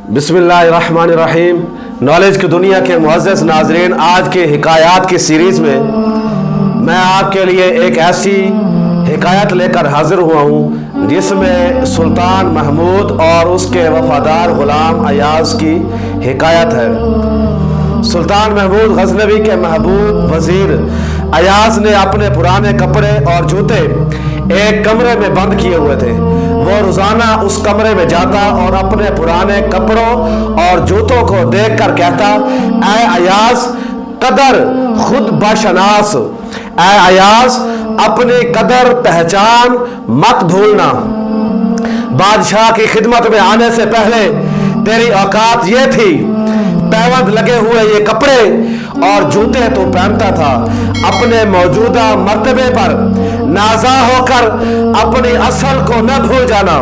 बिस्मिल्लाहिर्रहमानिर्रहीम। नॉलेज की दुनिया के मुअज़्ज़ज़ नाज़रीन, आज के हिकायात की सीरीज़ में मैं आपके लिए एक ऐसी हिकायत लेकर हाज़िर हुआ हूँ जिसमें सुल्तान महमूद और उसके वफ़ादार ग़ुलाम अयाज़ की हिकायत है। सुल्तान महमूद गज़नवी के महबूब वज़ीर अयाज़ ने अपने पुराने कपड़े और जूते एक कमरे में बंद किए हुए थे। वो रोज़ाना उस कमरे में जाता और अपने पुराने कपड़ों और जूतों को देखकर कहता, ऐ अयाज़ कदर खुद बशनास, ऐ अयाज़ अपनी कदर पहचान मत भूलना। बादशाह की खिदमत में आने से पहले तेरी औकात ये थी, पैबंद लगे हुए ये कपड़े और जूते तो पहनता था। अपने मौजूदा मर्तबे पर नाज़ा होकर अपनी असल को न भूल जाना।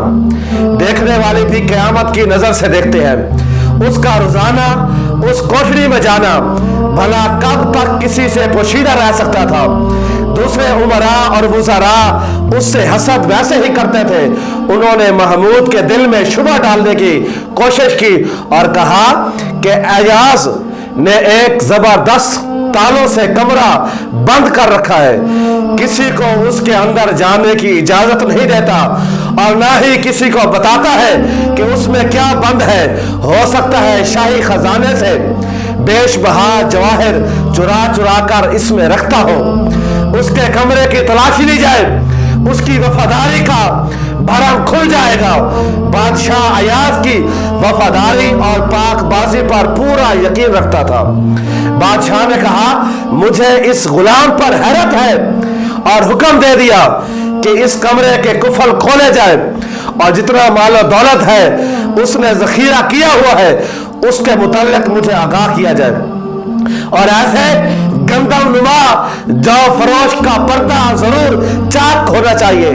देखने वाले भी क़यामत की नज़र से देखते हैं। उसका रोज़ाना उस कोठरी में जाना भला कब तक किसी से पोशीदा रह सकता था। दूसरे उमरा और वज़रा उससे हसद वैसे ही करते थे। उन्होंने महमूद के दिल में शुबह डालने की कोशिश की और कहा कि अयाज़ ने एक ज़बरदस्त तालों से कमरा बंद कर रखा है, किसी को उसके अंदर जाने की इजाज़त नहीं देता और ना ही किसी को बताता है कि उसमें क्या बंद है। हो सकता है शाही खजाने से बेशबहा जवाहिर चुरा चुरा कर इसमें रखता हो। उसके कमरे की तलाशी ली जाए, उसकी वफादारी का भरम खुल जाएगा। बादशाह अयाज़ की वफादारी और पाकबाजी पर पूरा यकीन रखता था। बादशाह ने कहा, मुझे इस गुलाम पर हैरत है, और हुक्म दे दिया कि इस कमरे के कुफल खोले जाए और जितना मालो दौलत है उसने जखीरा किया हुआ है उसके मुताल्लिक मुझे आगाह किया जाए। और ऐसे गंदम नुमा जौ फरोश का पर्दा जरूर चाक होना चाहिए।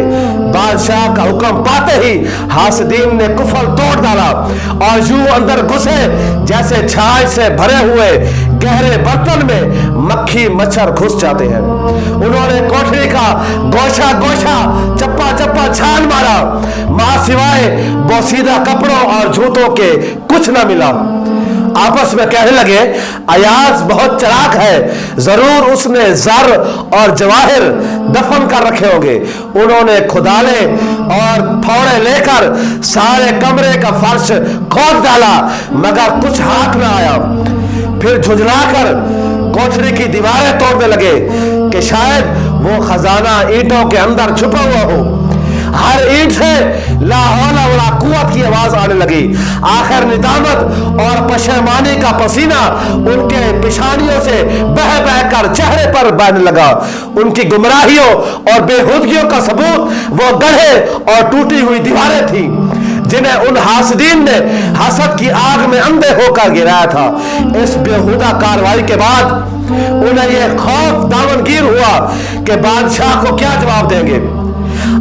बादशाह का हुक्म पाते ही हासदीन ने कुफल तोड़ डाला और यूं अंदर घुसे जैसे छाछ से भरे हुए गहरे बर्तन में मक्खी मच्छर घुस जाते हैं। उन्होंने कोठरी का गोशा गोशा चप्पा चप्पा छान मारा, मां सिवाय बोसीदा कपड़ों और जूतों के कुछ न मिला। आपस में कहने लगे, अयाज़ बहुत चालाक है, जरूर उसने ज़र और जवाहिर दफन कर रखे होंगे। उन्होंने खुदाले और फावड़े लेकर सारे कमरे का फर्श खोद डाला मगर कुछ हाथ न आया। फिर झुंझलाकर कोठरी की दीवारें तोड़ने लगे कि शायद वो खजाना ईंटों के अंदर छुपा हुआ हो। हर ईंट से ला हौला वला कुव्वत की आवाज आने लगी। आखिर निदामत और पशेमानी का पसीना उनके पेशानियों से बह बह कर चेहरे पर बहने लगा। उनकी गुमराहियों और बेहुदगियों का सबूत वो गढ़े और टूटी हुई दीवारें थी जिन्हें उन हासदीन ने हसद की आग में अंधे होकर गिराया था। इस बेहुदा कार्रवाई के बाद उन्हें यह खौफ दामनगीर हुआ कि बादशाह को क्या जवाब देंगे।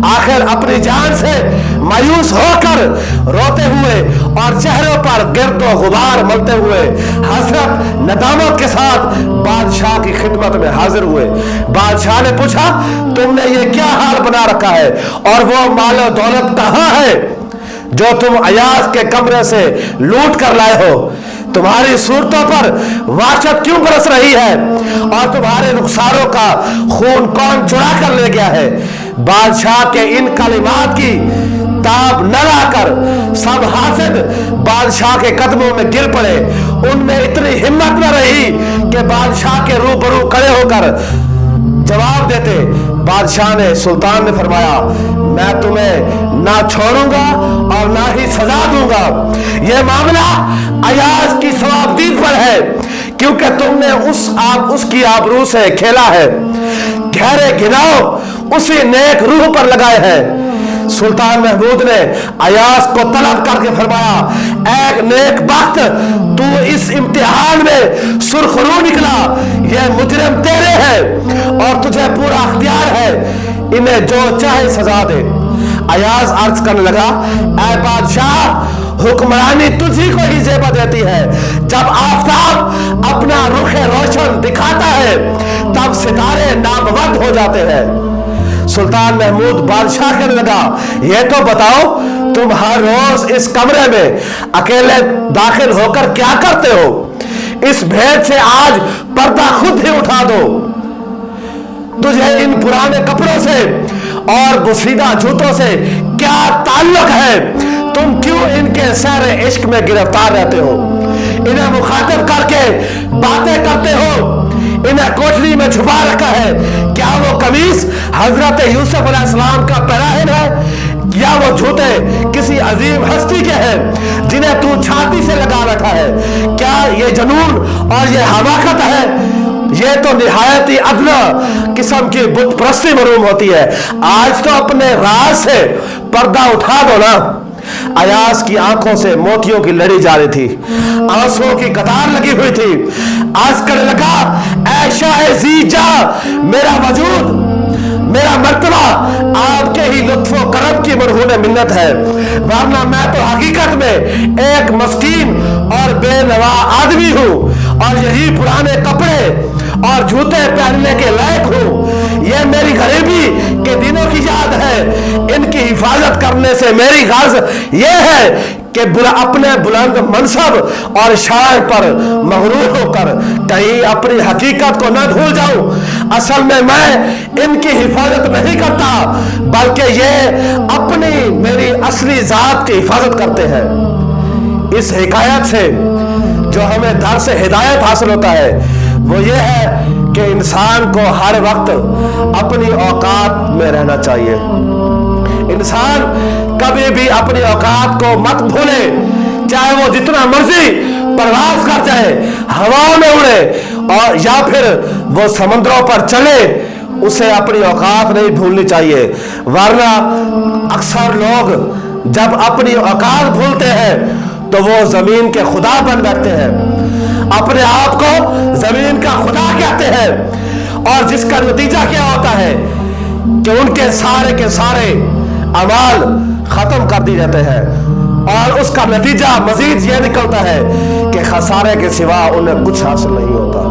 आखिर अपनी जान से मायूस होकर रोते हुए और चेहरों पर गिरदो गुबार मलते हुए हसरत नदामत के साथ बादशाह की खिदमत में हाजिर हुए। बादशाह ने पूछा, तुमने ये क्या हाल बना रखा है और वो मालो दौलत कहाँ है जो तुम अयाज़ के कमरे से लूट कर लाए हो? तुम्हारी सूरतों पर वाशत क्यों बरस रही है और तुम्हारे रुखसारों का खून कौन चुरा कर ले गया है? बादशाह के इन कलिमात की ताब न लाकर सब हासिद बादशाह के कदमों में गिर पड़े। उनमें इतनी हिम्मत न रही कि बादशाह के रूबरू खड़े होकर जवाब देते। बादशाह ने सुल्तान ने फरमाया, मैं तुम्हें ना छोड़ूंगा और ना ही सजा दूंगा। यह मामला अयाज़ की सवाबदीद पर है क्योंकि तुमने उसकी आबरू से खेला है। गहरे घिनाव उसी नेक रूह पर लगाए हैं। सुल्तान महमूद ने अयाज़ को तलब करके फरमाया, एक नेक बख्त, तू इस इम्तिहान में सुरखरू निकला। यह मुजरिम तेरे हैं और तुझे पूरा अख्तियार है, इन्हें जो चाहे सजा दे। अयाज़ अर्ज करने लगा, ऐ बादशाह, हुक्मरानी तुझी को ही जेबा देती है। जब आफताब अपना रुख रोशन दिखाता है तब सितारे नामवद हो जाते हैं। सुल्तान महमूद बादशाह कहने लगा, ये तो बताओ तुम हर रोज इस कमरे में अकेले दाखिल होकर क्या करते हो? इस भेद से आज पर्दा खुद ही उठा दो। तुझे इन पुराने कपड़ों से और बुसीदा जूतों से क्या ताल्लुक है? तुम क्यों इनके सहरे इश्क में गिरफ्तार रहते हो? इन्हें मुखातिब करके बातें करते हो, इन्हें कोठरी में छुपा रखा है। क्या वो कमीज हजरत यूसुफ अलैहिस्सलाम का पहनावा है, या वो जूते किसी अजीम हस्ती के हैं जिन्हें तू छाती से लगा रखा है? क्या ये जुनून और ये हमाकत है? ये तो निहायत ही अदना किस्म की बुत परस्ती मालूम होती है। आज तो अपने राज से पर्दा उठा दो ना। अयास की आंखों से मोतियों की लड़ी जा रही थी, आंसुओं की कतार लगी हुई थी। आज कर लगा, ऐशा जीजा, मेरा वजूद, मेरा मर्तबा आपके ही लुत्फो करम की मरहून मिन्नत है, वरना मैं तो हकीकत में एक मस्कीन और बेनवा आदमी हूँ, और यही पुराने कपड़े और जूते पहनने के लायक हूँ। ये मेरी गरीबी के दिनों की याद है। इनकी हिफाजत करने से मेरी गर्ज ये है कि अपने बुलंद मनसब और शान पर मगरूर होकर कहीं अपनी हकीकत को न भूल जाऊं। असल में मैं इनकी हिफाजत नहीं करता, बल्कि ये अपनी मेरी असली जात की हिफाजत करते हैं। इस हिकायत से जो हमें दर से हिदायत हासिल होता है वो ये है कि इंसान को हर वक्त अपनी औकात में रहना चाहिए। इंसान कभी भी अपनी औकात को मत भूले, चाहे वो जितना मर्जी परवाज कर जाए, हवा में उड़े और या फिर वो समंदरों पर चले, उसे अपनी औकात नहीं भूलनी चाहिए। वरना अक्सर लोग जब अपनी औकात भूलते हैं तो वो जमीन के खुदा बन बैठते हैं, अपने आप को जमीन का खुदा कहते हैं, और जिसका नतीजा क्या होता है कि उनके सारे के सारे अमाल खत्म कर दिए जाते हैं, और उसका नतीजा मजीद यह निकलता है कि खसारे के सिवा उन्हें कुछ हासिल नहीं होता।